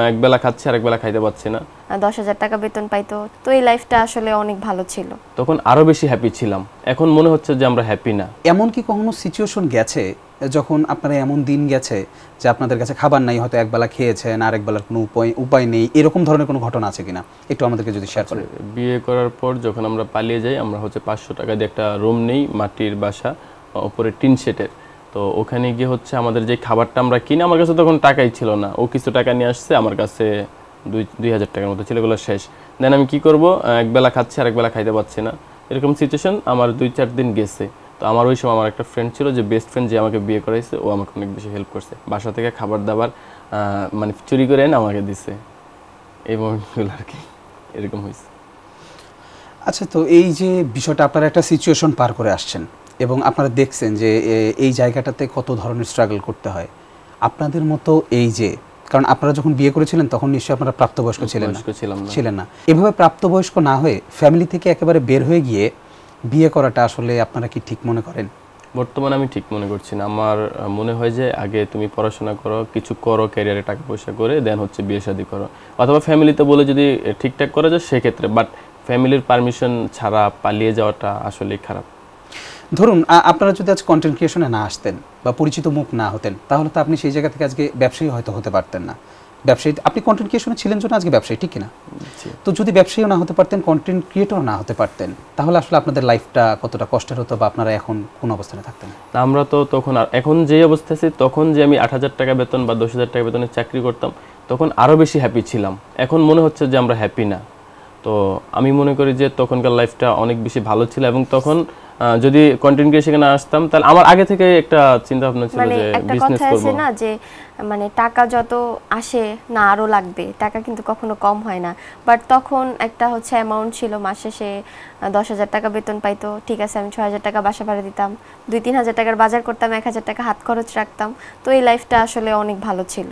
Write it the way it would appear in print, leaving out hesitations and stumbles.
একবেলা খাচ্ছি আর একবেলা খাইতে পাচ্ছি না। 10,000 টাকা বেতন পাইতো, তো এই লাইফটা আসলে অনেক ভালো ছিল। তখন আরো বেশি হ্যাপি ছিলাম, এখন মনে হচ্ছে যে আমরা হ্যাপি না। এমন কি কখনো সিচুয়েশন গেছে যখন আপনারা এমন দিন গেছে যে আপনাদের কাছে খাবার নাই, হয়তো একবেলা খেয়েছেন আর একবেলার কোনো উপায় নেই, এরকম ধরনের কোনো ঘটনা আছে কিনা একটু আমাদেরকে যদি শেয়ার করেন। বিয়ে করার পর যখন আমরা পালিয়ে যাই, আমরা হচ্ছে 500 টাকা দিয়ে একটা রুম নেই, মাটির বাসা, উপরে টিন শেডের। তো ওখানে গিয়ে হচ্ছে আমাদের যে খাবারটা আমরা কিনে, আমার কাছে তখন টাকাই ছিল না, ও কিছু টাকা নিয়ে আসছে, আমার কাছে 2,000 টাকার মতো ছিল, এগুলো শেষ। দেন আমি কি করব, একবেলা খাচ্ছি আর একবেলা খাইতে পাচ্ছি না, এরকম সিচুয়েশন আমার 2-4 দিন গেছে। তো আমার ওই সময় আমার একটা ফ্রেন্ড ছিল, যে বেস্ট ফ্রেন্ড, যে আমাকে বিয়ে করাইছে, ও আমাকে অনেক বেশি হেল্প করছে, বাসা থেকে খাবার দাবার মানে চুরি করে এনে আমাকে দিছে, এই মোমেন্টগুলো আর কি এরকম হয়েছে। আচ্ছা, তো এই যে বিষয়টা আপনারা একটা সিচুয়েশন পার করে আসছেন এবং আপনারা দেখছেন যে এই জায়গাটাতে কত ধরনের স্ট্রাগল করতে হয় আপনাদের মতো, এই যে কারণ আপনারা যখন বিয়ে করেছিলেন তখন নিশ্চয়ই আপনারা প্রাপ্তবয়স্ক ছিলেন না, এভাবে প্রাপ্তবয়স্ক না হয়ে ফ্যামিলি থেকে একেবারে বের হয়ে গিয়ে বিয়ে করাটা আসলে আপনারা কি ঠিক মনে করেন? বর্তমানে আমি ঠিক মনে করছি না, আমার মনে হয় যে আগে তুমি পড়াশোনা করো, কিছু করো, ক্যারিয়ারে টাকা পয়সা করে, দেন হচ্ছে বিয়ে শাদী করো, অথবা ফ্যামিলিতে বলে যদি ঠিকঠাক করা যায় সেক্ষেত্রে, বাট ফ্যামিলির পারমিশন ছাড়া পালিয়ে যাওয়াটা আসলেই খারাপ। ধরুন আপনারা যদি আজ কন্টেন্ট ক্রিয়েশনে না আসতেন বা পরিচিত মুখ না হতেন, তাহলে তো আপনি সেই জায়গা থেকে আজকে ব্যবসায়ী হয়তো হতে পারতেন না। ব্যবসায়ী আপনি কন্টেন্ট ক্রিয়েশনে ছিলেন জন্য আজকে ব্যবসায়ী, ঠিক কিনা? তো যদি ব্যবসায়ীও না হতে পারতেন, কন্টেন্ট ক্রিয়েটরও না হতে পারতেন, তাহলে আসলে আপনাদের লাইফটা কতটা কষ্টের হতো বা আপনারা এখন কোন অবস্থানে থাকতেন? আমরা তো তখন, আর এখন যে অবস্থা আছে, তখন যে আমি 8,000 টাকা বেতন বা 10,000 টাকা বেতনের চাকরি করতাম, তখন আরও বেশি হ্যাপি ছিলাম, এখন মনে হচ্ছে যে আমরা হ্যাপি না। তো আমি মনে করি যে তখনকার লাইফটা অনেক বেশি ভালো ছিল, এবং তখন যদি কন্টেন্ট ক্রিয়েশনে না আসতাম, তাহলে আমার আগে থেকে একটা চিন্তা ভাবনা ছিল যে বিজনেস করব। না যে মানে টাকা যত আসে না আরো লাগবে, টাকা কিন্তু কখনো কম হয় না, বাট তখন একটা হচ্ছে অ্যামাউন্ট ছিল, মাস শেষে 10,000 টাকা বেতন পাইতো, ঠিক আছে, আমি 6,000 টাকা বাসা ভাড়া দিতাম, 2-3 হাজার টাকার বাজার করতাম, 1,000 টাকা হাত খরচ রাখতাম, তো এই লাইফটা আসলে অনেক ভালো ছিল।